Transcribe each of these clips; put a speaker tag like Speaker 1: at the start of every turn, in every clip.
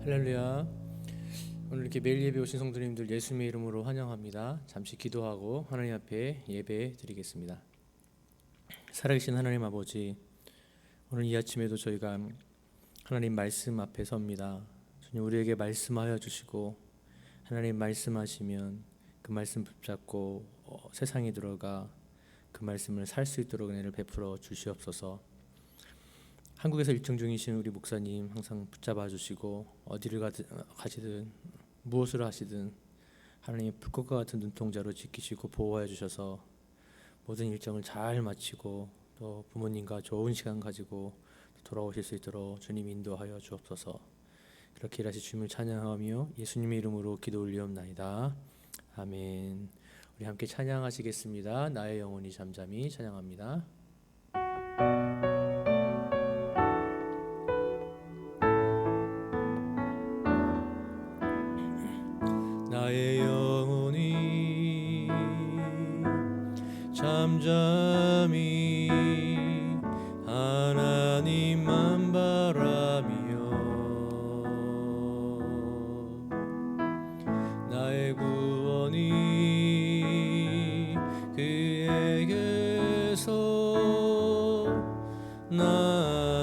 Speaker 1: 할렐루야. 오늘 이렇게 매일 예배 오신 성도님들 예수님의 이름으로 환영합니다. 잠시 기도하고 하나님 앞에 예배 드리겠습니다. 살아계신 하나님 아버지, 오늘 이 아침에도 저희가 하나님 말씀 앞에 섭니다. 주님, 우리에게 말씀하여 주시고 하나님 말씀하시면 그 말씀 붙잡고 세상에 들어가 그 말씀을 살 수 있도록 은혜를 베풀어 주시옵소서. 한국에서 일정 중이신 우리 목사님 항상 붙잡아 주시고 어디를 가시든 무엇을 하시든 하나님 불꽃과 같은 눈동자로 지키시고 보호해 주셔서 모든 일정을 잘 마치고 또 부모님과 좋은 시간 가지고 돌아오실 수 있도록 주님 인도하여 주옵소서. 그렇게 일하시 주님을 찬양하며 예수님의 이름으로 기도 올리옵나이다. 아멘. 우리 함께 찬양하시겠습니다. 나의 영혼이 잠잠히 찬양합니다. 나의 영혼이 잠잠히 하나님만 바라며 나의 구원이 그에게서 나는도다.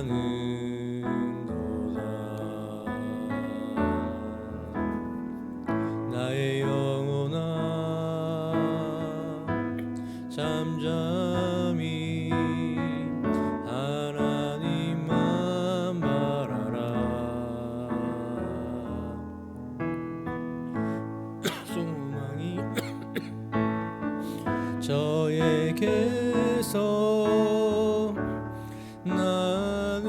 Speaker 1: 나의 영혼아 잠잠히 하나님만 바라라. 소망이 저에게서 나는도다.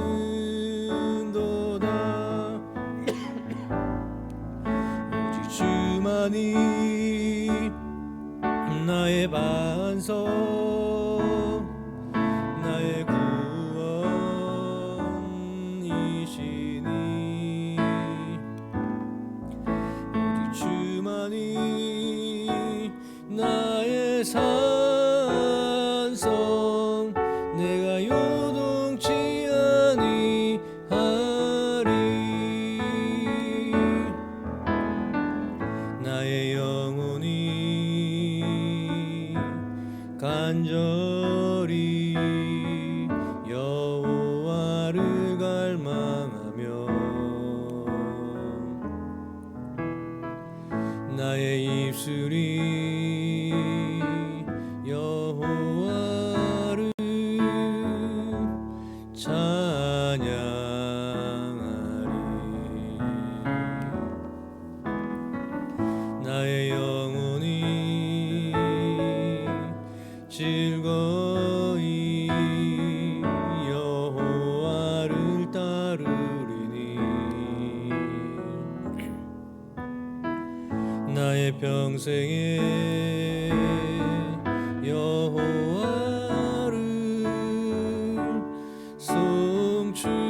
Speaker 1: 오직 주만이 나의 반석 나의 구원이시니 오직 주만이 나의 산성 내가 요동치 아니하리. 나의 영혼이 간절히 여호와를 갈망하며 나의 입술이 여호와를 찬양하리. 나의 영혼이 즐거이 여호와를 따르리니 나의 평생에 여호와를 송축하리.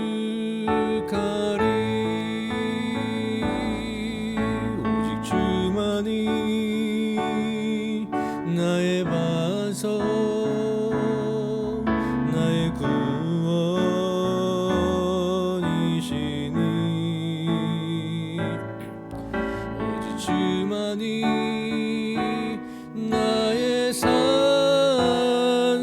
Speaker 1: 오직 주만이 나의 반석 나의 구원이시니 오직 주만이 나의 산성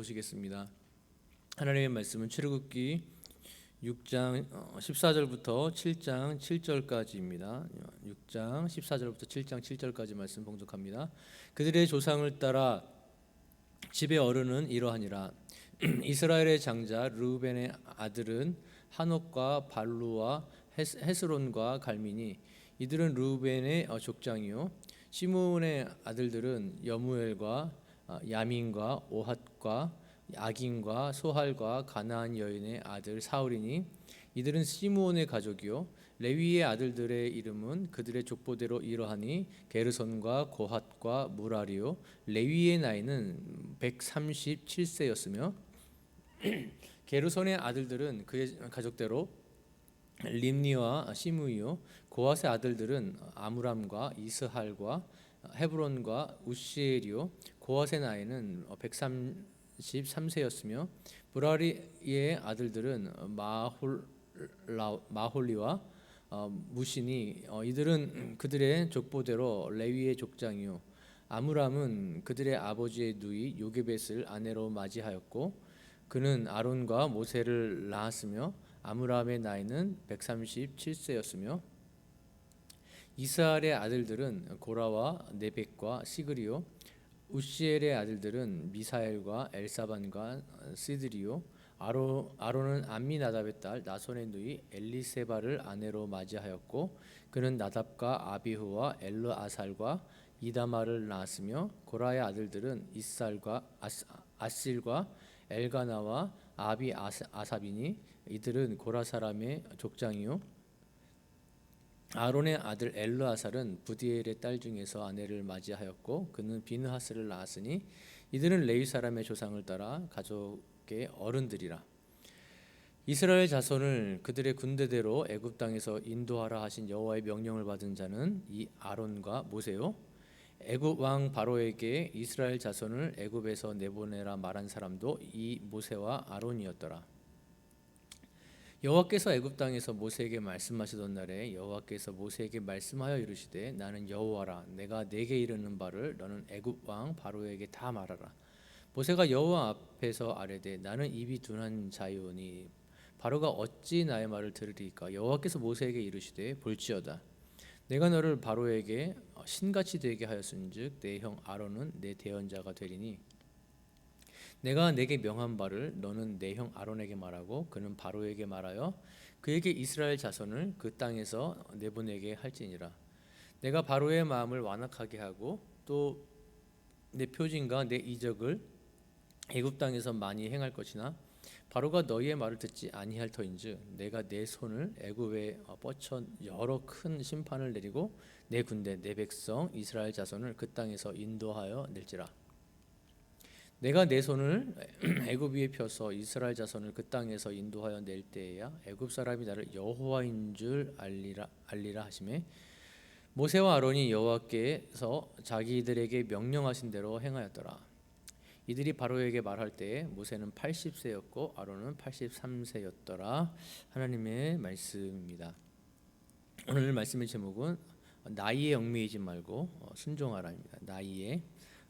Speaker 1: 보시겠습니다. 하나님의 말씀은 출애굽기 6장 14절부터 7장 7절까지입니다. 6장 14절부터 7장 7절까지 말씀 봉독합니다. 그들의 조상을 따라 집의 어른은 이러하니라. 이스라엘의 장자 르우벤의 아들은 하녹과 발루와 헤스론과 갈미니, 이들은 르우벤의 족장이요. 시므온의 아들들은 여무엘과 야민과 오핫과 야긴과 소할과 가나안 여인의 아들 사울이니, 이들은 시므온의 가족이요. 레위의 아들들의 이름은 그들의 족보대로 이러하니 게르손과 고핫과 무라리요. 레위의 나이는 137세였으며 게르손의 아들들은 그의 가족대로 림니와 시므이요. 고핫의 아들들은 아므람과 이스할과 헤브론과 우시엘이요. 고핫의 나이는 133세였으며 무라리의 아들들은 마홀리와 무시니, 이들은 그들의 족보대로 레위의 족장이요. 아므람은 그들의 아버지의 누이 요게벳을 아내로 맞이하였고 그는 아론과 모세를 낳았으며 아므람의 나이는 137세였으며 이스할의 아들들은 고라와 네벡과 시그리요. 우시엘의 아들들은 미사엘과 엘사반과 시드리요. 아론은 암미나답의 딸 나손의 누이 엘리세바를 아내로 맞이하였고 그는 나답과 아비후와 엘르아살과 이다마를 낳았으며 고라의 아들들은 이살과 아실과 엘가나와 아비 아삽이니, 이들은 고라 사람의 족장이요. 아론의 아들 엘르아살은 부디엘의 딸 중에서 아내를 맞이하였고 그는 비느하스를 낳았으니, 이들은 레위 사람의 조상을 따라 가족의 어른들이라. 이스라엘 자손을 그들의 군대대로 애굽 땅에서 인도하라 하신 여호와의 명령을 받은 자는 이 아론과 모세요. 애굽 왕 바로에게 이스라엘 자손을 애굽에서 내보내라 말한 사람도 이 모세와 아론이었더라. 여호와께서 애굽 땅에서 모세에게 말씀하시던 날에 여호와께서 모세에게 말씀하여 이르시되, 나는 여호와라. 내가 네게 이르는 바를 너는 애굽 왕 바로에게 다 말하라. 모세가 여호와 앞에서 아뢰되, 나는 입이 둔한 자이오니 바로가 어찌 나의 말을 들으리까? 여호와께서 모세에게 이르시되, 볼지어다. 내가 너를 바로에게 신같이 되게 하였은즉 내 형 아론은 내 대언자가 되리니, 내가 내게 명한 바를 너는 내 형 아론에게 말하고 그는 바로에게 말하여 그에게 이스라엘 자손을 그 땅에서 내보내게 할지니라. 내가 바로의 마음을 완악하게 하고 또 내 표징과 내 이적을 애굽 땅에서 많이 행할 것이나 바로가 너희의 말을 듣지 아니할 터인즉 내가 내 손을 애굽에 뻗쳐 여러 큰 심판을 내리고 내 군대 내 백성 이스라엘 자손을 그 땅에서 인도하여 낼지라. 내가 내 손을 애굽 위에 펴서 이스라엘 자손을 그 땅에서 인도하여 낼 때에야 애굽 사람이 나를 여호와인 줄 알리라 하시매, 모세와 아론이 여호와께서 자기들에게 명령하신 대로 행하였더라. 이들이 바로에게 말할 때에 모세는 80세였고 아론은 83세였더라. 하나님의 말씀입니다. 오늘 말씀의 제목은 나이에 얽매이지 말고 순종하라입니다. 나이에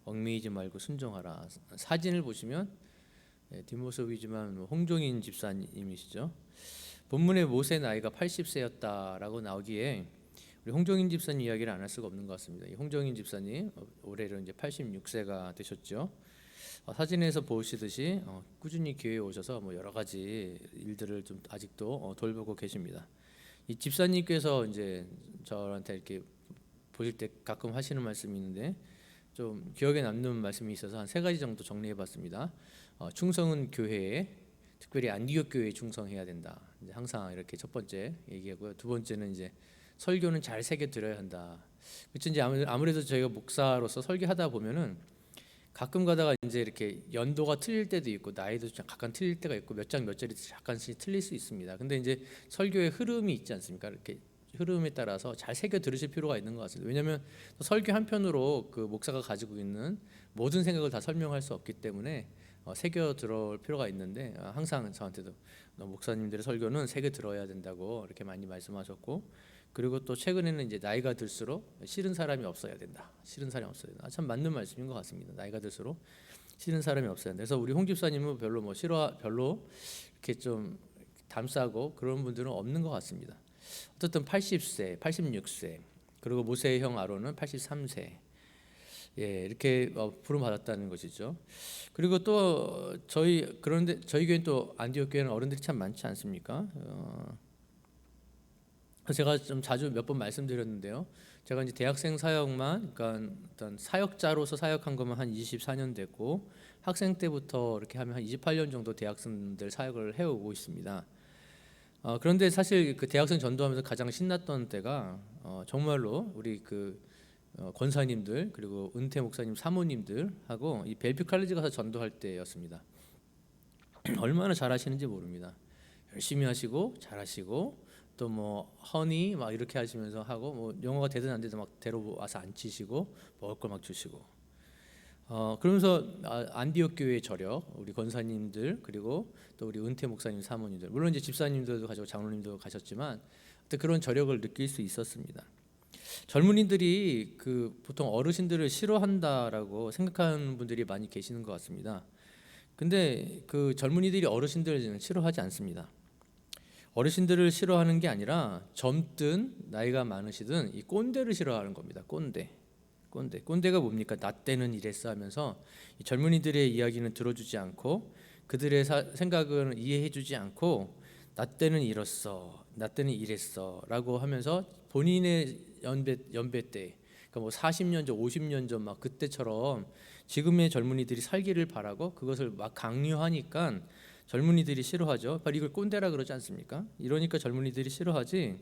Speaker 1: 얽매이지 말고 순종하라. 사진을 보시면 뒷모습이지만 홍종인 집사님이시죠. 본문에 모세 나이가 80세였다라고 나오기에 우리 홍종인 집사님 이야기를 안 할 수가 없는 것 같습니다. 이 홍종인 집사님 올해로 이제 86세가 되셨죠. 사진에서 보시듯이 꾸준히 교회에 오셔서 여러 가지 일들을 좀 아직도 돌보고 계십니다. 이 집사님께서 이제 저한테 이렇게 보실 때 가끔 하시는 말씀이 있는데 좀 기억에 남는 말씀이 있어서 한 3가지 정도 정리해봤습니다. 충성은 교회에, 특별히 안디옥 교회에 충성해야 된다. 이제 항상 이렇게 첫 번째 얘기하고요. 두 번째는 이제 설교는 잘 새겨 들어야 한다. 그렇죠. 이제 아무래도 저희가 목사로서 설교하다 보면은 가끔 가다가 이제 이렇게 연도가 틀릴 때도 있고 나이도 약간 틀릴 때가 있고 몇 장 몇 절이 약간씩 틀릴 수 있습니다. 근데 이제 설교의 흐름이 있지 않습니까? 이렇게 흐름에 따라서 잘 새겨 들으실 필요가 있는 것 같습니다. 왜냐하면 설교 한편으로 그 목사가 가지고 있는 모든 생각을 다 설명할 수 없기 때문에 새겨 들어올 필요가 있는데, 항상 저한테도 목사님들의 설교는 새겨 들어야 된다고 이렇게 많이 말씀하셨고, 그리고 또 최근에는 이제 나이가 들수록 싫은 사람이 없어야 된다. 싫은 사람이 없어야 된다. 참 맞는 말씀인 것 같습니다. 나이가 들수록 싫은 사람이 없어요. 그래서 우리 홍 집사님은 별로 별로 이렇게 좀 담싸고 그런 분들은 없는 것 같습니다. 어쨌든 80세, 86세, 그리고 모세의 형 아론은 83세, 이렇게 부름 받았다는 것이죠. 그리고 또 그런데 저희 교회는 또 안디옥 교회는 어른들이 참 많지 않습니까? 제가 좀 자주 몇 번 말씀드렸는데요. 제가 이제 대학생 사역만, 그러니까 어떤 사역자로서 사역한 것만 한 24년 됐고, 학생 때부터 이렇게 하면 한 28년 정도 대학생들 사역을 해오고 있습니다. 그런데 사실 그 대학생 전도하면서 가장 신났던 때가 정말로 우리 권사님들, 그리고 은퇴 목사님 사모님들하고 이 벨뷰 칼리지 가서 전도할 때였습니다. 얼마나 잘하시는지 모릅니다. 열심히 하시고 잘하시고, 또 뭐 허니 막 이렇게 하시면서 하고, 뭐 영어가 되든 안 되든 막 데려와서 앉히시고 먹을 걸 막 주시고, 그러면서 안디옥 교회의 저력, 우리 권사님들, 그리고 또 우리 은퇴 목사님 사모님들, 물론 이제 집사님들도 가시고 장로님도 가셨지만 그런 저력을 느낄 수 있었습니다. 젊은이들이 보통 어르신들을 싫어한다라고 생각하는 분들이 많이 계시는 것 같습니다. 근데 그 젊은이들이 어르신들을 싫어하지 않습니다. 어르신들을 싫어하는 게 아니라 젊든 나이가 많으시든 이 꼰대를 싫어하는 겁니다. 꼰대가 뭡니까? 나 때는 이랬어 하면서 이 젊은이들의 이야기는 들어주지 않고, 그들의 생각은 이해해주지 않고, 나 때는 이랬어, 나 때는 이랬어 라고 하면서 본인의 연배 때, 그러니까 뭐 40년 전, 50년 전 막 그때처럼 지금의 젊은이들이 살기를 바라고 그것을 막 강요하니까 젊은이들이 싫어하죠. 바로 이걸 꼰대라 그러지 않습니까? 이러니까 젊은이들이 싫어하지,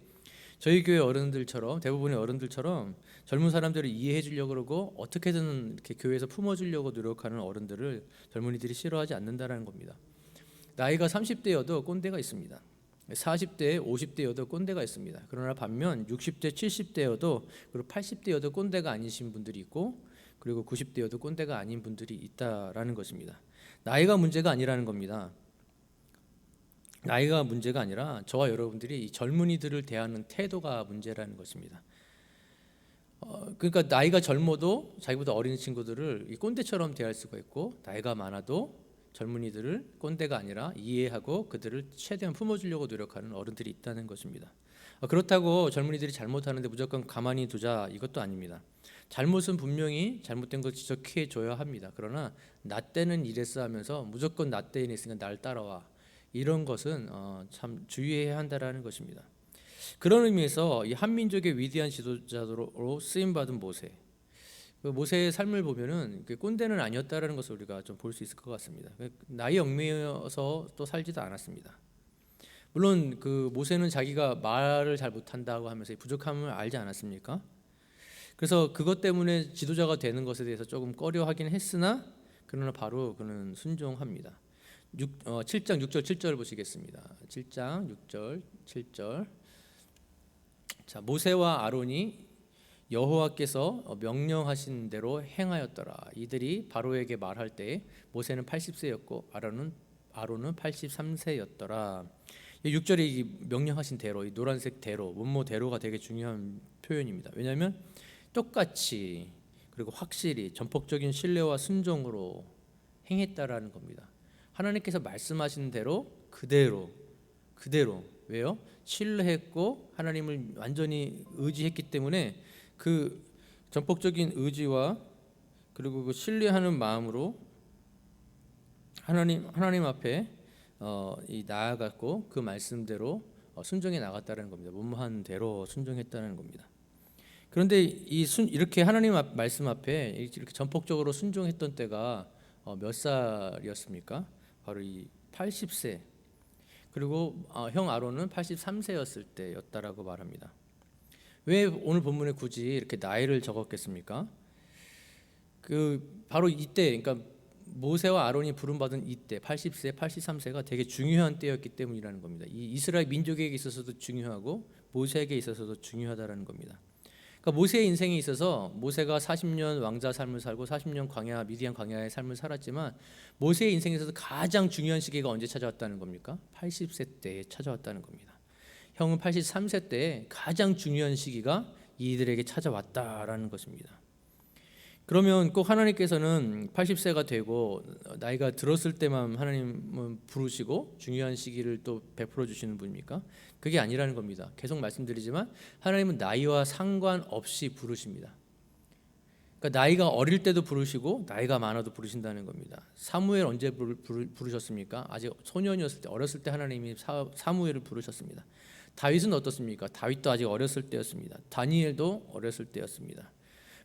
Speaker 1: 저희 교회 어른들처럼, 대부분의 어른들처럼 젊은 사람들을 이해해 주려고 그러고 어떻게든 이렇게 교회에서 품어주려고 노력하는 어른들을 젊은이들이 싫어하지 않는다라는 겁니다. 나이가 30대여도 꼰대가 있습니다. 40대, 50대여도 꼰대가 있습니다. 그러나 반면 60대, 70대여도, 그리고 80대여도 꼰대가 아니신 분들이 있고, 그리고 90대여도 꼰대가 아닌 분들이 있다라는 것입니다. 나이가 문제가 아니라는 겁니다. 나이가 문제가 아니라 저와 여러분들이 이 젊은이들을 대하는 태도가 문제라는 것입니다. 그러니까 나이가 젊어도 자기보다 어린 친구들을 이 꼰대처럼 대할 수가 있고, 나이가 많아도 젊은이들을 꼰대가 아니라 이해하고 그들을 최대한 품어주려고 노력하는 어른들이 있다는 것입니다. 그렇다고 젊은이들이 잘못하는데 무조건 가만히 두자, 이것도 아닙니다. 잘못은 분명히 잘못된 걸 지적해 줘야 합니다. 그러나 나 때는 이랬어 하면서 무조건 나 때는 있으니까 날 따라와, 이런 것은 참 주의해야 한다라는 것입니다. 그런 의미에서 이 한민족의 위대한 지도자로 쓰임받은 모세, 모세의 삶을 보면은 꼰대는 아니었다라는 것을 우리가 좀 볼 수 있을 것 같습니다. 나이 얽매여서 또 살지도 않았습니다. 물론 모세는 자기가 말을 잘 못한다고 하면서 부족함을 알지 않았습니까? 그래서 그것 때문에 지도자가 되는 것에 대해서 조금 꺼려하긴 했으나, 그러나 바로 그는 순종합니다. 7장 6절 7절 보시겠습니다. 7장 6절 7절. 자, 모세와 아론이 여호와께서 명령하신 대로 행하였더라. 이들이 바로에게 말할 때 모세는 80세였고 아론은 83세였더라. 6절에 이 명령하신 대로, 이 노란색 대로, 대로가 되게 중요한 표현입니다. 왜냐하면 똑같이, 그리고 확실히 전폭적인 신뢰와 순종으로 행했다라는 겁니다. 하나님께서 말씀하신 대로 그대로 왜요? 신뢰했고 하나님을 완전히 의지했기 때문에 그 전폭적인 의지와 그리고 그 신뢰하는 마음으로 하나님 앞에 나아갔고 그 말씀대로 순종해 나갔다는 겁니다. 무모한 대로 순종했다는 겁니다. 그런데 이렇게 하나님 말씀 앞에 이렇게 전폭적으로 순종했던 때가 몇 살이었습니까? 바로 이 80세, 그리고 형 아론은 83세였을 때였다라고 말합니다. 왜 오늘 본문에 굳이 이렇게 나이를 적었겠습니까? 바로 이때, 그러니까 모세와 아론이 부름받은 이때 80세, 83세가 되게 중요한 때였기 때문이라는 겁니다. 이 이스라엘 민족에게 있어서도 중요하고 모세에게 있어서도 중요하다라는 겁니다. 그러니까 모세의 인생에 있어서 모세가 40년 왕자 삶을 살고 40년 미디안 광야의 삶을 살았지만, 모세의 인생에서도 가장 중요한 시기가 언제 찾아왔다는 겁니까? 80세 때에 찾아왔다는 겁니다. 형은 83세 때에 가장 중요한 시기가 이들에게 찾아왔다라는 것입니다. 그러면 꼭 하나님께서는 80세가 되고 나이가 들었을 때만 하나님은 부르시고 중요한 시기를 또 베풀어 주시는 분입니까? 그게 아니라는 겁니다. 계속 말씀드리지만 하나님은 나이와 상관없이 부르십니다. 그러니까 나이가 어릴 때도 부르시고 나이가 많아도 부르신다는 겁니다. 사무엘 언제 부르셨습니까? 아직 소년이었을 때, 어렸을 때 하나님이 사무엘을 부르셨습니다. 다윗은 어떻습니까? 다윗도 아직 어렸을 때였습니다. 다니엘도 어렸을 때였습니다.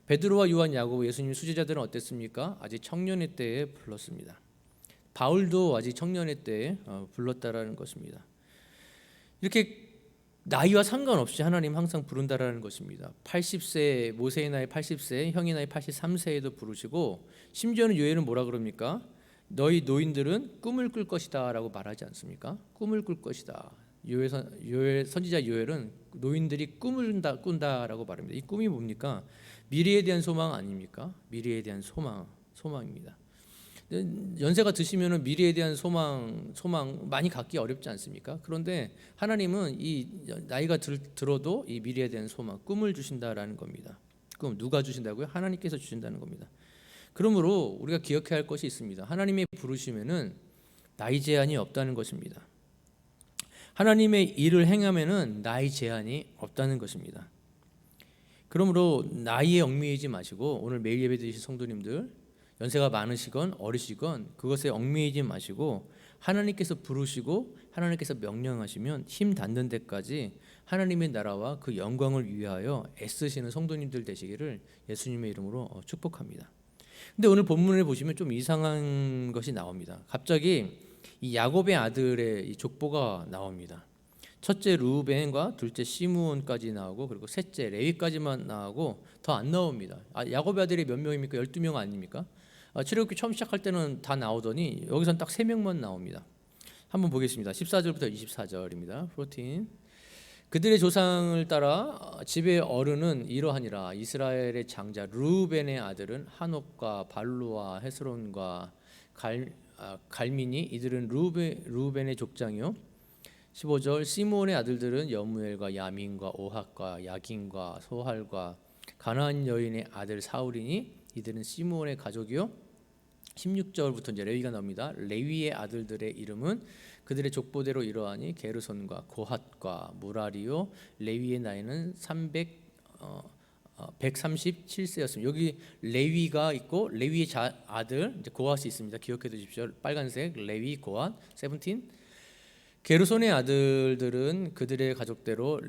Speaker 1: 베드로와 요한, 야고보, 예수님 수제자들은 어땠습니까? 아직 청년의 때에 불렀습니다. 바울도 아직 청년의 때에 불렀다라는 것입니다. 이렇게 나이와 상관없이 하나님 항상 부른다라는 것입니다. 80세, 모세의 나이 80세, 형의 나이 83세에도 부르시고, 심지어는 요엘은 뭐라 그럽니까? 너희 노인들은 꿈을 꿀 것이다 라고 말하지 않습니까? 꿈을 꿀 것이다. 선지자 요엘은 노인들이 꿈을 꾼다라고 말합니다. 이 꿈이 뭡니까? 미래에 대한 소망 아닙니까? 미래에 대한 소망입니다. 연세가 드시면 미래에 대한 소망 많이 갖기 어렵지 않습니까? 그런데 하나님은 이 나이가 들어도 이 미래에 대한 소망, 꿈을 주신다라는 겁니다. 꿈 누가 주신다고요? 하나님께서 주신다는 겁니다. 그러므로 우리가 기억해야 할 것이 있습니다. 하나님의 부르심에는 나이 제한이 없다는 것입니다. 하나님의 일을 행하면은 나이 제한이 없다는 것입니다. 그러므로 나이에 얽매이지 마시고, 오늘 매일 예배 드리실 성도님들, 연세가 많으시건 어리시건 그것에 얽매이지 마시고, 하나님께서 부르시고 하나님께서 명령하시면 힘 닿는 데까지 하나님의 나라와 그 영광을 위하여 애쓰시는 성도님들 되시기를 예수님의 이름으로 축복합니다. 근데 오늘 본문을 보시면 좀 이상한 것이 나옵니다. 갑자기 이 야곱의 아들의 이 족보가 나옵니다. 첫째 루벤과 둘째 시므온까지 나오고, 그리고 셋째 레위까지만 나오고 더 안 나옵니다. 야곱의 아들이 몇 명입니까? 12명 아닙니까? 출애굽기 처음 시작할 때는 다 나오더니 여기서는 딱 3명만 나옵니다. 한번 보겠습니다. 14절부터 24절입니다. 14. 그들의 조상을 따라 집의 어른은 이러하니라. 이스라엘의 장자 루벤의 아들은 한옥과 발루와 헤스론과 갈미니, 이들은 루벤의 족장이요. 15절 시므온의 아들들은 여무엘과 야민과 오핫과 야긴과 소할과 가나안 여인의 아들 사울이니 이들은 시므온의 가족이요. 16절부터 이제 레위가 나옵니다. 레위의 아들들의 이름은 그들의 족보대로 이러하니 게르손과 고핫과 무라리요. 레위의 나이는 137세였습니다. 여기 레위가 있고 레위의 아들 이제 고핫이 있습니다. 기억해 두십시오. 빨간색 레위 고핫 17. 게르손의 아들들은 그들의 가족대로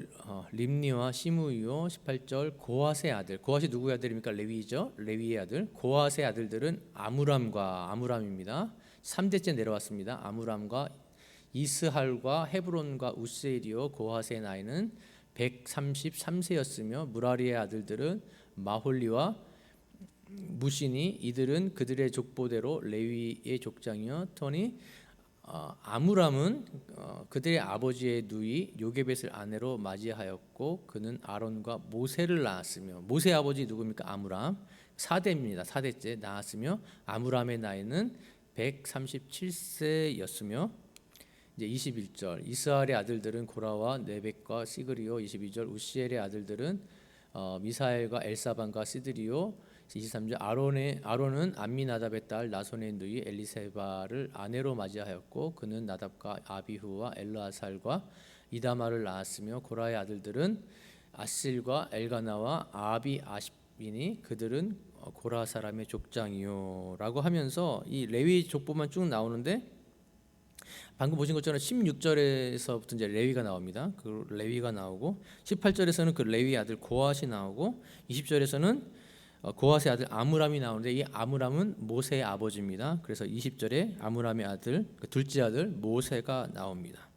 Speaker 1: 림니와 시므이요. 18절 고핫의 아들, 고핫이 누구의 아들입니까? 레위죠. 레위의 아들. 고핫의 아들들은 아므람입니다. 3대째 내려왔습니다. 아므람과 이스할과 헤브론과 우세일이요. 고핫의 나이는 133세였으며 무라리의 아들들은 마홀리와 무시니 이들은 그들의 족보대로 레위의 족장이요. 토니 아므람은 그들의 아버지의 누이 요게벳을 아내로 맞이하였고 그는 아론과 모세를 낳았으며, 모세 아버지 누굽니까? 아므람. 4대입니다. 4대째 낳았으며 아므람의 나이는 137세였으며 이제 21절 이스라엘의 아들들은 고라와 네벡과 시그리오. 22절 우시엘의 아들들은 미사엘과 엘사반과 시드리오. 23절 아론은 암미나답의 딸 나손의 누이 엘리세바를 아내로 맞이하였고 그는 나답과 아비후와 엘르아살과 이다마를 낳았으며 고라의 아들들은 아실과 엘가나와 아비 아십이니 그들은 고라 사람의 족장이요 라고 하면서 이 레위 족보만 쭉 나오는데, 방금 보신 것처럼 16절에서부터 이제 레위가 나옵니다. 그 레위가 나오고 18절에서는 그 레위 아들 고핫이 나오고 20절에서는 고핫의 아들 아므람이 나오는데 이 아므람은 모세의 아버지입니다. 그래서 20절에 아므람의 아들, 둘째 아들 모세가 나옵니다.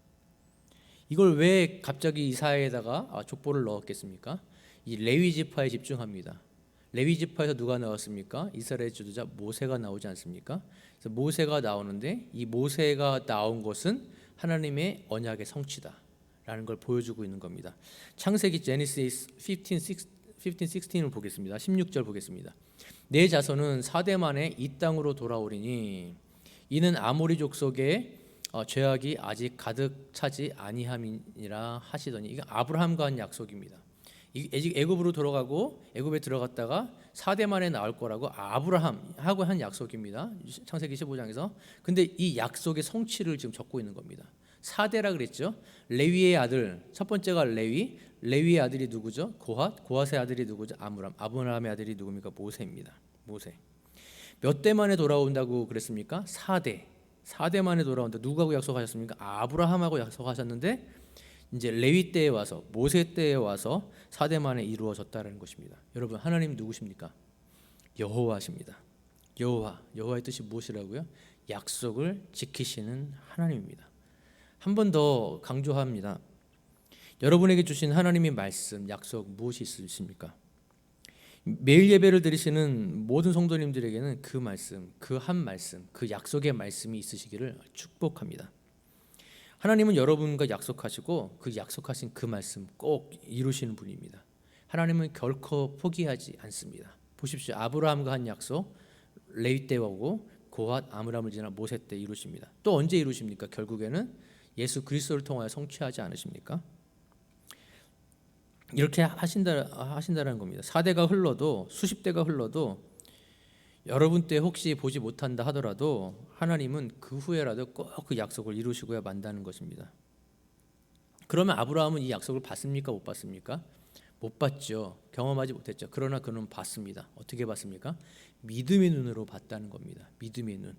Speaker 1: 이걸 왜 갑자기 이사야에다가 족보를 넣었겠습니까? 이 레위 지파에 집중합니다. 레위 지파에서 누가 나왔습니까? 이스라엘 지도자 모세가 나오지 않습니까? 그래서 모세가 나오는데 이 모세가 나온 것은 하나님의 언약의 성취다라는 걸 보여주고 있는 겁니다. 창세기 제니시스 15:16을 보겠습니다. 16절 보겠습니다. 내 자손은 4대 만에 이 땅으로 돌아오리니 이는 아모리 족속의 죄악이 아직 가득 차지 아니함이니라 하시더니, 이게 아브라함과 한 약속입니다. 애굽으로 돌아가고 애굽에 들어갔다가 4대 만에 나올 거라고 아브라함하고 한 약속입니다. 창세기 15장에서. 근데 이 약속의 성취를 지금 적고 있는 겁니다. 4대라 그랬죠. 레위의 아들, 첫 번째가 레위의 아들이 누구죠? 고핫의 아들이 누구죠? 아브라함의 아들이 누굽니까? 모세입니다. 모세. 몇 대 만에 돌아온다고 그랬습니까? 4대 만에 돌아온다. 누구하고 약속하셨습니까? 아브라함하고 약속하셨는데 이제 레위 때에 와서, 모세 때에 와서 4대 만에 이루어졌다는 것입니다. 여러분, 하나님 누구십니까? 여호와십니다. 여호와의 뜻이 무엇이라고요? 약속을 지키시는 하나님입니다. 한 번 더 강조합니다. 여러분에게 주신 하나님의 말씀, 약속 무엇이 있으십니까? 매일 예배를 드리시는 모든 성도님들에게는 그 말씀, 그 한 말씀, 그 약속의 말씀이 있으시기를 축복합니다. 하나님은 여러분과 약속하시고 그 약속하신 그 말씀 꼭 이루시는 분입니다. 하나님은 결코 포기하지 않습니다. 보십시오. 아브라함과 한 약속, 레위 때 오고 고핫, 아므람을 지나 모세 때 이루십니다. 또 언제 이루십니까? 결국에는 예수 그리스도를 통하여 성취하지 않으십니까? 이렇게 하신다는 겁니다. 4대가 흘러도, 수십 대가 흘러도 여러분 때 혹시 보지 못한다 하더라도 하나님은 그 후에라도 꼭 그 약속을 이루시고야 만다는 것입니다. 그러면 아브라함은 이 약속을 받습니까? 못 받습니까? 못 봤죠. 경험하지 못했죠. 그러나 그는 봤습니다. 어떻게 봤습니까? 믿음의 눈으로 봤다는 겁니다. 믿음의 눈.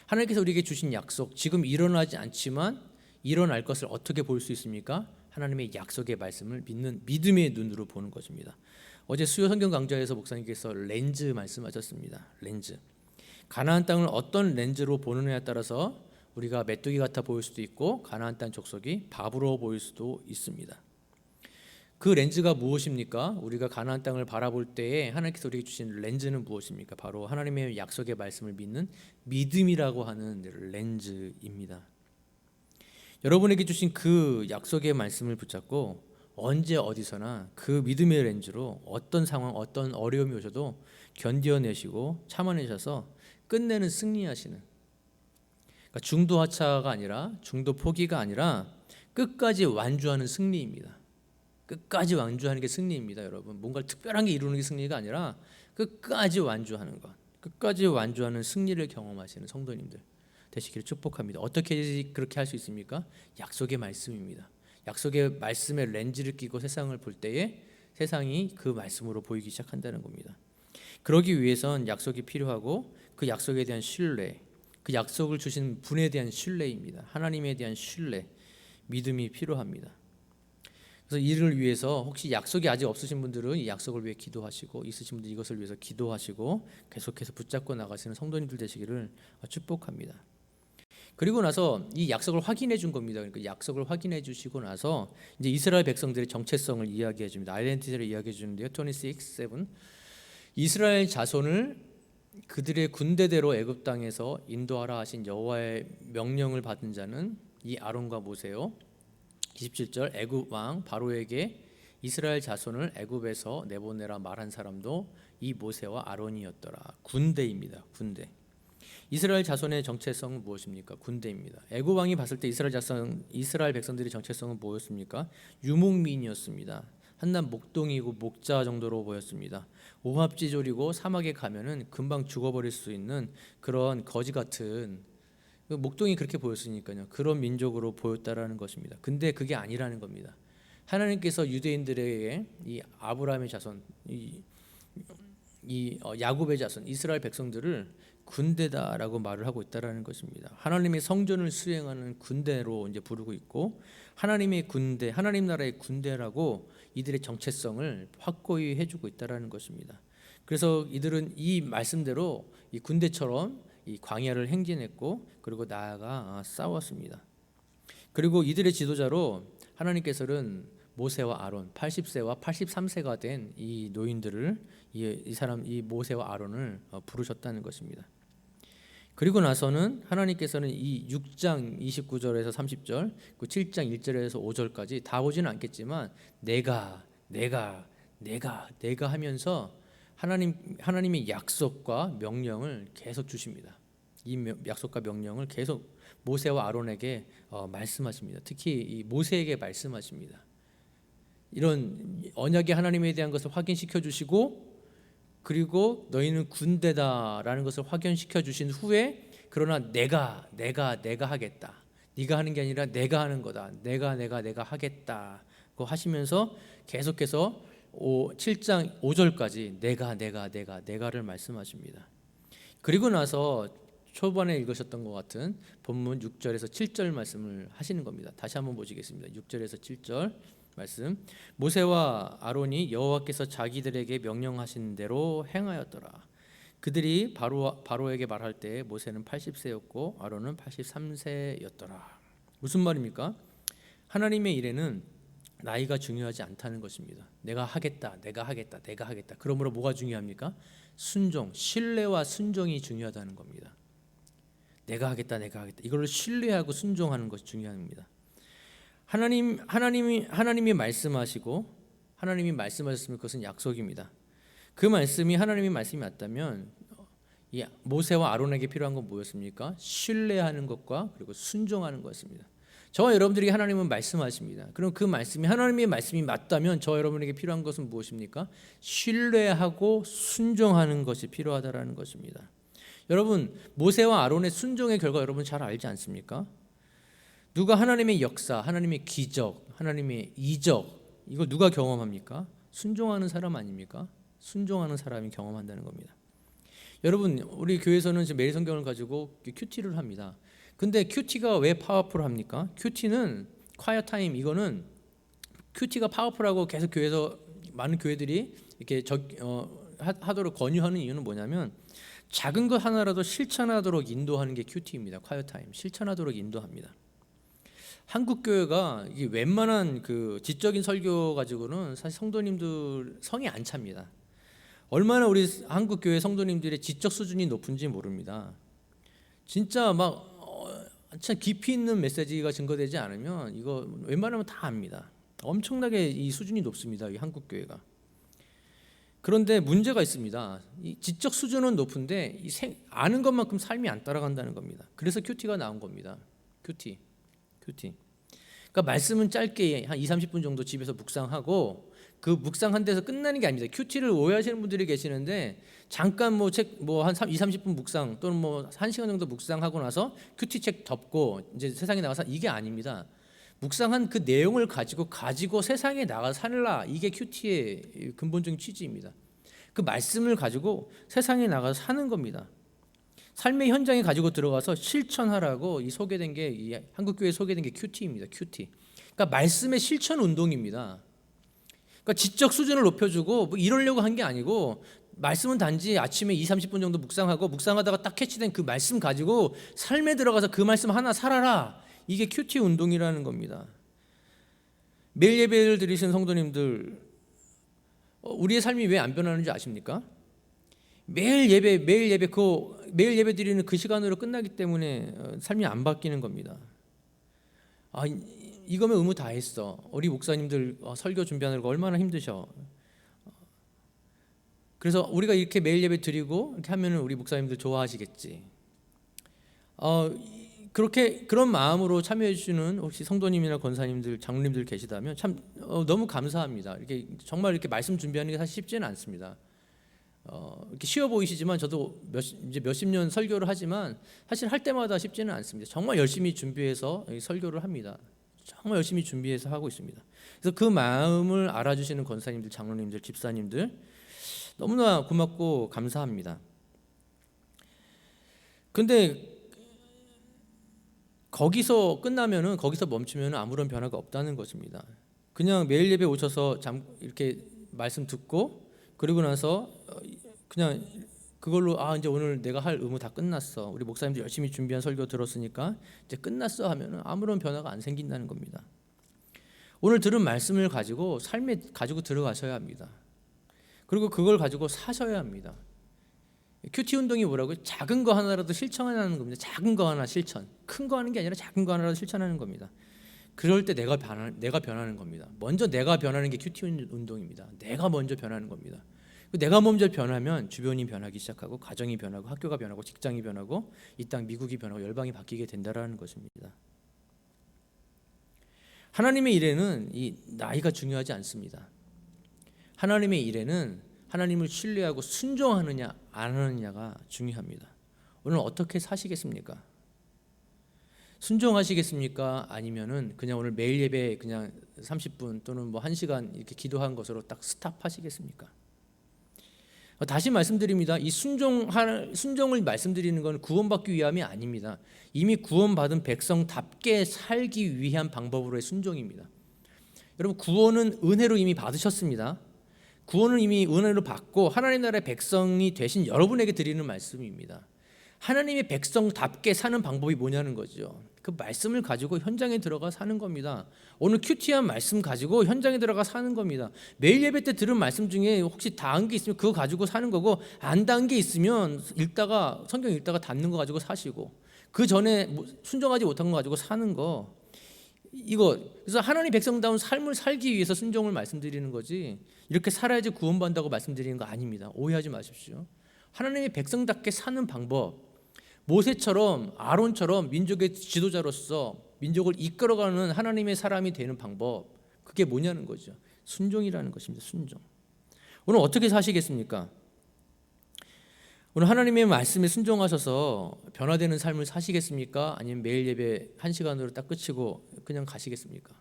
Speaker 1: 하나님께서 우리에게 주신 약속, 지금 일어나지 않지만 일어날 것을 어떻게 볼 수 있습니까? 하나님의 약속의 말씀을 믿는 믿음의 눈으로 보는 것입니다. 어제 수요 성경 강좌에서 목사님께서 렌즈 말씀하셨습니다. 렌즈. 가나안 땅을 어떤 렌즈로 보느냐에 따라서 우리가 메뚜기 같아 보일 수도 있고 가나안 땅 족속이 바보로 보일 수도 있습니다. 그 렌즈가 무엇입니까? 우리가 가나안 땅을 바라볼 때에 하나님께서 우리에게 주신 렌즈는 무엇입니까? 바로 하나님의 약속의 말씀을 믿는 믿음이라고 하는 렌즈입니다. 여러분에게 주신 그 약속의 말씀을 붙잡고 언제 어디서나 그 믿음의 렌즈로 어떤 상황, 어떤 어려움이 오셔도 견뎌내시고 참아내셔서 끝내는 승리하시는, 그러니까 중도 하차가 아니라 중도 포기가 아니라 끝까지 완주하는 승리입니다. 끝까지 완주하는 게 승리입니다. 여러분, 뭔가 특별한 게 이루는 게 승리가 아니라 끝까지 완주하는 것, 끝까지 완주하는 승리를 경험하시는 성도님들 되시기를 축복합니다. 어떻게 그렇게 할 수 있습니까? 약속의 말씀입니다. 약속의 말씀의 렌즈를 끼고 세상을 볼 때에 세상이 그 말씀으로 보이기 시작한다는 겁니다. 그러기 위해선 약속이 필요하고 그 약속에 대한 신뢰, 그 약속을 주신 분에 대한 신뢰입니다. 하나님에 대한 신뢰, 믿음이 필요합니다. 그래서 이를 위해서 혹시 약속이 아직 없으신 분들은 이 약속을 위해 기도하시고, 있으신 분들 이것을 위해서 기도하시고 계속해서 붙잡고 나가시는 성도님들 되시기를 축복합니다. 그리고 나서 이 약속을 확인해 준 겁니다. 그러니까 약속을 확인해 주시고 나서 이제 이스라엘 백성들의 정체성을 이야기해 줍니다. 아이덴티티를 이야기해 주는데요. 26:7 이스라엘 자손을 그들의 군대대로 애굽 땅에서 인도하라 하신 여호와의 명령을 받은 자는 이 아론과 모세요. 27절 애굽 왕 바로에게 이스라엘 자손을 애굽에서 내보내라 말한 사람도 이 모세와 아론이었더라. 군대입니다. 군대. 이스라엘 자손의 정체성은 무엇입니까? 군대입니다. 애굽 왕이 봤을 때 이스라엘 백성들의 정체성은 뭐였습니까? 유목민이었습니다. 한낱 목동이고 목자 정도로 보였습니다. 오합지졸이고 사막에 가면은 금방 죽어버릴 수 있는 그런 거지 같은, 목동이 그렇게 보였으니까요. 그런 민족으로 보였다라는 것입니다. 근데 그게 아니라는 겁니다. 하나님께서 유대인들에게 이 아브라함의 자손, 야곱의 자손, 이스라엘 백성들을 군대다라고 말을 하고 있다라는 것입니다. 하나님의 성전을 수행하는 군대로 이제 부르고 있고, 하나님의 군대, 하나님 나라의 군대라고 이들의 정체성을 확고히 해주고 있다라는 것입니다. 그래서 이들은 이 말씀대로 이 군대처럼 이 광야를 행진했고, 그리고 나아가 싸웠습니다. 그리고 이들의 지도자로 하나님께서는 모세와 아론, 80세와 83세가 된 이 노인들을 이 모세와 아론을 부르셨다는 것입니다. 그리고 나서는 하나님께서는 이 6장 29절에서 30절, 그 7장 1절에서 5절까지 다 보지는 않겠지만 내가 하면서 하나님의 약속과 명령을 계속 주십니다. 이 약속과 명령을 계속 모세와 아론에게 말씀하십니다. 특히 이 모세에게 말씀하십니다. 이런 언약의 하나님에 대한 것을 확인시켜 주시고, 그리고 너희는 군대다라는 것을 확인시켜 주신 후에, 그러나 내가 하겠다, 네가 하는 게 아니라 내가 하는 거다, 내가 하겠다고 하시면서 계속해서 7장 5절까지 내가를 말씀하십니다. 그리고 나서 초반에 읽으셨던 것 같은 본문 6절에서 7절 말씀을 하시는 겁니다. 다시 한번 보시겠습니다. 6절에서 7절 말씀. 모세와 아론이 여호와께서 자기들에게 명령하신 대로 행하였더라. 그들이 바로에게 말할 때 모세는 80세였고 아론은 83세였더라. 무슨 말입니까? 하나님의 일에는 나이가 중요하지 않다는 것입니다. 내가 하겠다. 그러므로 뭐가 중요합니까? 순종, 신뢰와 순종이 중요하다는 겁니다. 내가 하겠다. 이걸 신뢰하고 순종하는 것이 중요합니다. 하나님이 말씀하시고 하나님이 말씀하셨으면 그것은 약속입니다. 그 말씀이 하나님의 말씀이 맞다면 이 모세와 아론에게 필요한 건 뭐였습니까? 신뢰하는 것과 그리고 순종하는 것입니다. 저와 여러분들에게 하나님은 말씀하십니다. 그럼 그 말씀이 하나님의 말씀이 맞다면 저와 여러분에게 필요한 것은 무엇입니까? 신뢰하고 순종하는 것이 필요하다라는 것입니다. 여러분, 모세와 아론의 순종의 결과 여러분 잘 알지 않습니까? 누가 하나님의 역사, 하나님의 기적, 하나님의 이적, 이걸 누가 경험합니까? 순종하는 사람 아닙니까? 순종하는 사람이 경험한다는 겁니다. 여러분, 우리 교회에서는 지금 매일 성경을 가지고 큐티를 합니다. 근데 큐티가 왜 파워풀합니까? 큐티는 콰이어 타임, 이거는 큐티가 파워풀하고 계속 교회에서 많은 교회들이 이렇게 하도록 권유하는 이유는 뭐냐면 작은 것 하나라도 실천하도록 인도하는 게 큐티입니다. 콰이어 타임, 실천하도록 인도합니다. 한국 교회가 이게 웬만한 그 지적인 설교 가지고는 사실 성도님들 성이 안 찹니다. 얼마나 우리 한국 교회 성도님들의 지적 수준이 높은지 모릅니다. 진짜 막 참 깊이 있는 메시지가 증거되지 않으면 이거 웬만하면 다 압니다. 엄청나게 이 수준이 높습니다. 이 한국 교회가. 그런데 문제가 있습니다. 이 지적 수준은 높은데 아는 것만큼 삶이 안 따라간다는 겁니다. 그래서 큐티가 나온 겁니다. 큐티. 그러니까 말씀은 짧게 한 2-30분 정도 집에서 묵상하고 그 묵상한 데서 끝나는 게 아닙니다. 큐티를 오해하시는 분들이 계시는데 잠깐 한 2-30분 묵상 또는 1시간 정도 묵상하고 나서 큐티 책 덮고 이제 세상에 나가서, 이게 아닙니다. 묵상한 그 내용을 가지고 세상에 나가 살라, 이게 큐티의 근본적인 취지입니다. 그 말씀을 가지고 세상에 나가서 사는 겁니다. 삶의 현장에 가지고 들어가서 실천하라고 이 한국 교회에 소개된 게 큐티입니다. 큐티. 그러니까 말씀의 실천 운동입니다. 그러니까 지적 수준을 높여주고 뭐 이러려고 한 게 아니고, 말씀은 단지 아침에 2-30분 정도 묵상하다가 딱 캐치된 그 말씀 가지고 삶에 들어가서 그 말씀 하나 살아라. 이게 큐티 운동이라는 겁니다. 매일 예배를 드리신 성도님들, 우리의 삶이 왜 안 변하는지 아십니까? 매일 예배 드리는 그 시간으로 끝나기 때문에 삶이 안 바뀌는 겁니다. 이거면 의무 다 했어. 우리 목사님들 설교 준비하는 거 얼마나 힘드셔. 그래서 우리가 이렇게 매일 예배 드리고 이렇게 하면은 우리 목사님들 좋아하시겠지. 그런 마음으로 참여해 주시는 혹시 성도님이나 권사님들, 장로님들 계시다면 참 너무 감사합니다. 이렇게 정말 이렇게 말씀 준비하는 게 사실 쉽지는 않습니다. 이렇게 쉬워 보이시지만 저도 이제 몇십 년 설교를 하지만 사실 할 때마다 쉽지는 않습니다. 정말 열심히 준비해서 설교를 합니다. 정말 열심히 준비해서 하고 있습니다. 그래서 그 마음을 알아주시는 권사님들, 장로님들, 집사님들 너무나 고맙고 감사합니다. 근데 거기서 멈추면은 아무런 변화가 없다는 것입니다. 그냥 매일 예배 오셔서 이렇게 말씀 듣고 그리고 나서 그냥 그걸로 이제 오늘 내가 할 의무 다 끝났어, 우리 목사님들 열심히 준비한 설교 들었으니까 이제 끝났어 하면은 아무런 변화가 안 생긴다는 겁니다. 오늘 들은 말씀을 가지고 삶에 가지고 들어가셔야 합니다. 그리고 그걸 가지고 사셔야 합니다. 큐티 운동이 뭐라고요? 작은 거 하나라도 실천하는 겁니다. 작은 거 하나 실천. 큰 거 하는 게 아니라 작은 거 하나라도 실천하는 겁니다. 그럴 때 내가 변하는 겁니다. 먼저 내가 변하는 게 큐티 운동입니다. 내가 먼저 변하는 겁니다. 내가 먼저 변하면 주변이 변하기 시작하고 가정이 변하고 학교가 변하고 직장이 변하고 이 땅 미국이 변하고 열방이 바뀌게 된다라는 것입니다. 하나님의 일에는 이 나이가 중요하지 않습니다. 하나님의 일에는 하나님을 신뢰하고 순종하느냐 안 하느냐가 중요합니다. 오늘 어떻게 사시겠습니까? 순종하시겠습니까? 아니면은 그냥 오늘 매일 예배 그냥 30분 또는 뭐 1시간 이렇게 기도한 것으로 딱 스탑하시겠습니까? 다시 말씀드립니다. 이 순종을 말씀드리는 건 구원받기 위함이 아닙니다. 이미 구원받은 백성답게 살기 위한 방법으로의 순종입니다. 여러분, 구원은 은혜로 이미 받으셨습니다. 구원을 이미 은혜로 받고 하나님 나라의 백성이 되신 여러분에게 드리는 말씀입니다. 하나님의 백성답게 사는 방법이 뭐냐는 거죠. 그 말씀을 가지고 현장에 들어가 사는 겁니다. 오늘 큐티한 말씀 가지고 현장에 들어가 사는 겁니다. 매일 예배 때 들은 말씀 중에 혹시 다 한 게 있으면 그거 가지고 사는 거고, 안 다 한 게 있으면 성경 읽다가 닫는 거 가지고 사시고, 그 전에 순종하지 못한 거 가지고 사는 거, 이거 그래서 하나님 백성다운 삶을 살기 위해서 순종을 말씀드리는 거지, 이렇게 살아야지 구원받는다고 말씀드리는 거 아닙니다. 오해하지 마십시오. 하나님의 백성답게 사는 방법, 모세처럼 아론처럼 민족의 지도자로서 민족을 이끌어가는 하나님의 사람이 되는 방법, 그게 뭐냐는 거죠. 순종이라는 것입니다. 순종. 오늘 어떻게 사시겠습니까? 오늘 하나님의 말씀에 순종하셔서 변화되는 삶을 사시겠습니까? 아니면 매일 예배 1시간으로 딱 끝이고 그냥 가시겠습니까?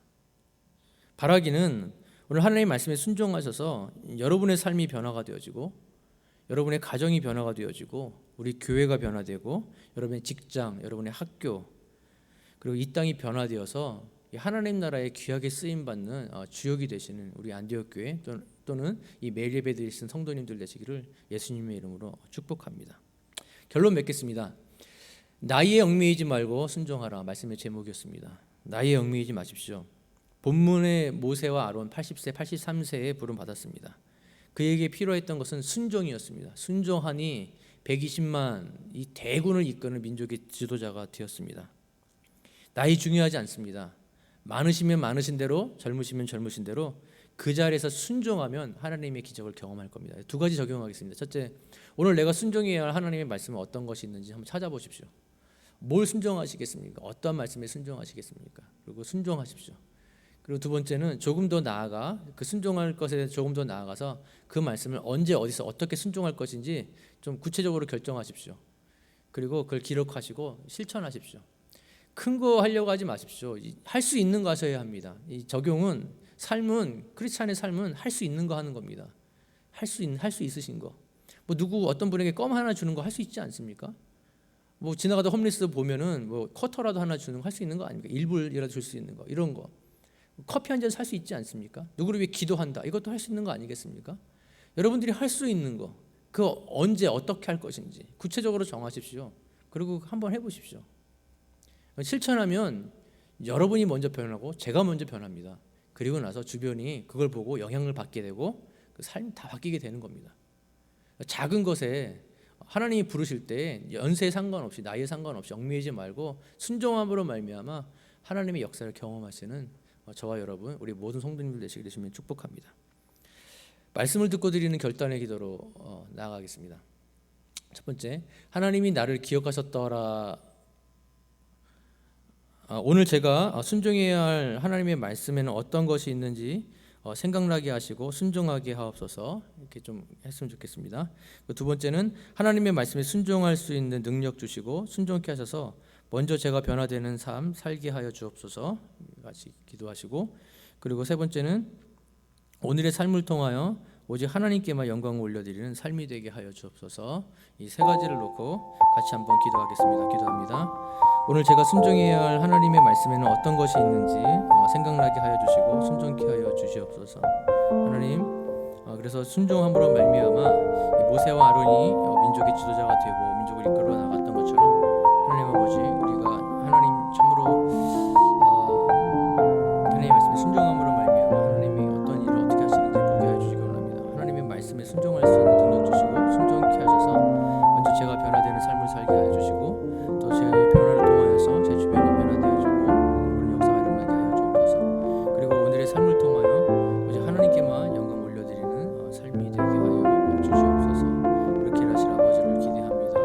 Speaker 1: 바라기는 오늘 하나님의 말씀에 순종하셔서 여러분의 삶이 변화가 되어지고, 여러분의 가정이 변화가 되어지고, 우리 교회가 변화되고, 여러분의 직장, 여러분의 학교, 그리고 이 땅이 변화되어서 하나님 나라에 귀하게 쓰임받는 주역이 되시는 우리 안디옥 교회 또는 이 매일 예배 드리시는 성도님들 되시기를 예수님의 이름으로 축복합니다. 결론 맺겠습니다. 나이에 얽매이지 말고 순종하라, 말씀의 제목이었습니다. 나이에 얽매이지 마십시오. 본문의 모세와 아론 80세, 83세에 부름 받았습니다. 그에게 필요했던 것은 순종이었습니다. 순종하니 120만 이 대군을 이끄는 민족의 지도자가 되었습니다. 나이 중요하지 않습니다. 많으시면 많으신 대로, 젊으시면 젊으신 대로 그 자리에서 순종하면 하나님의 기적을 경험할 겁니다. 2가지 적용하겠습니다. 첫째, 오늘 내가 순종해야 할 하나님의 말씀은 어떤 것이 있는지 한번 찾아보십시오. 뭘 순종하시겠습니까? 어떤 말씀에 순종하시겠습니까? 그리고 순종하십시오. 그리고 2번째는 조금 더 나아가, 그 순종할 것에 대해서 조금 더 나아가서 그 말씀을 언제 어디서 어떻게 순종할 것인지 좀 구체적으로 결정하십시오. 그리고 그걸 기록하시고 실천하십시오. 큰 거 하려고 하지 마십시오. 할 수 있는 거 하셔야 합니다. 이 적용은, 삶은, 크리스찬의 삶은 할 수 있는 거 하는 겁니다. 할 수 있으신 거. 뭐 누구 어떤 분에게 껌 하나 주는 거 할 수 있지 않습니까? 뭐 지나가다 홈리스 보면은 뭐 커터라도 하나 주는 거 할 수 있는 거 아닙니까? 1불이라도 줄 수 있는 거, 이런 거. 커피 한 잔 살 수 있지 않습니까? 누구를 위해 기도한다, 이것도 할 수 있는 거 아니겠습니까? 여러분들이 할 수 있는 거, 그 언제 어떻게 할 것인지 구체적으로 정하십시오. 그리고 한번 해보십시오. 실천하면 여러분이 먼저 변하고 제가 먼저 변합니다. 그리고 나서 주변이 그걸 보고 영향을 받게 되고 그 삶이 다 바뀌게 되는 겁니다. 작은 것에 하나님이 부르실 때 연세에 상관없이, 나이에 상관없이 얽매이지 말고 순종함으로 말미암아 하나님의 역사를 경험하시는 저와 여러분, 우리 모든 성도님들 되시기를 주시면 축복합니다. 말씀을 듣고 드리는 결단의 기도로 나아가겠습니다. 첫 번째, 하나님이 나를 기억하셨더라. 오늘 제가 순종해야 할 하나님의 말씀에는 어떤 것이 있는지 생각나게 하시고 순종하게 하옵소서, 이렇게 좀 했으면 좋겠습니다. 2번째는 하나님의 말씀에 순종할 수 있는 능력 주시고 순종케 하셔서 먼저 제가 변화되는 삶 살게 하여 주옵소서, 같이 기도하시고, 그리고 3번째는 오늘의 삶을 통하여 오직 하나님께만 영광을 올려드리는 삶이 되게 하여 주옵소서. 이 3가지를 놓고 같이 한번 기도하겠습니다. 기도합니다. 오늘 제가 순종해야 할 하나님의 말씀에는 어떤 것이 있는지 생각나게 하여 주시고 순종케 하여 주시옵소서. 하나님, 그래서 순종함으로 말미암아 이 모세와 아론이 민족의 지도자가 되고 민족을 이끌어 나갔던 것처럼 하나님 아버지, 우리가 하나님 참으로 하나님의 말씀에 순종함으로 말미암아 하나님이 어떤 일을 어떻게 하시는지 보게 하여 주시기 원합니다. 하나님의 말씀에 순종할 수 있는 능력 주시고 순종케 하셔서 먼저 제가 변화되는 삶을 살게 하여 주시고, 또 제 변화를 통하여서 제 주변이 변화되어지고 그런 역사가 일어나게 하여 주옵소서. 그리고 오늘의 삶을 통하여 오직 하나님께만 영광 올려드리는 삶이 되게 하여 주시옵소서. 그렇게 일하실 아버지를 기대합니다.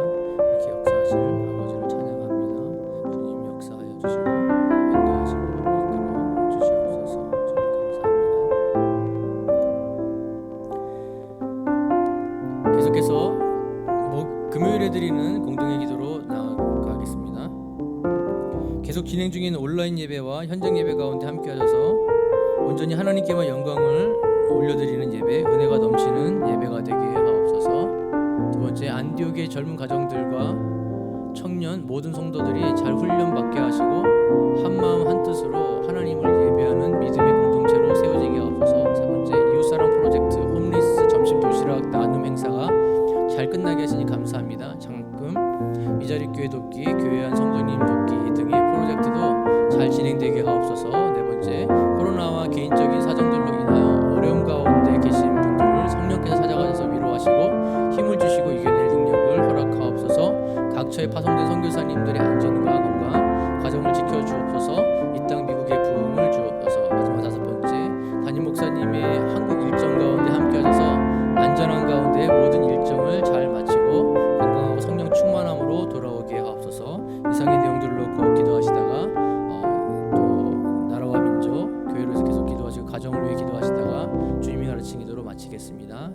Speaker 1: 이렇게 역사하실 아버지를 찬양합니다. 진행 중인 온라인 예배와 현장 예배 가운데 함께하셔서 온전히 하나님께만 영광을 올려드리는 예배, 은혜가 넘치는 예배가 되게 하옵소서. 두 번째, 안디옥의 젊은 가정들과 청년 모든 성도들이 잘 훈련받게 하시고 한마음 한뜻으로 하나님을 예배하는 믿음의 공동체로 세워지게 하옵소서. 세 번째, 이웃사랑 프로젝트 홈리스 점심 도시락 나눔 행사가 잘 끝나게 하시니 감사합니다. 장금, 미자리 교회 돕기, 교회 안 성도님 돕기 등의 프로젝트도 잘 진행되게 하옵소서. 네 번째, 코로나와 개인적인 사정들로 인하여 어려움 가운데 계신 분들을 성령께서 찾아가셔서 위로하시고 힘을 주시고 이겨낼 능력을 허락하옵소서. 각처에 파송된 선교사님들의 안전과 건강, 가정을 지켜주옵소서. 이 땅 미국의 부흥을 주옵소서. 마지막 다섯 번째, 담임 목사님의 한국 일정 가운데 함께하셔서 안전한 가운데 모든 일정을 잘 마치고 건강하고 성령 충만함으로 돌아오게 하옵소서. 이상의 내용들을 놓고 기도하시다가 또 나라와 민족, 교회를 계속 기도하시고 가정을 위해 기도하시다가 주님이 가르친 기도로 마치겠습니다.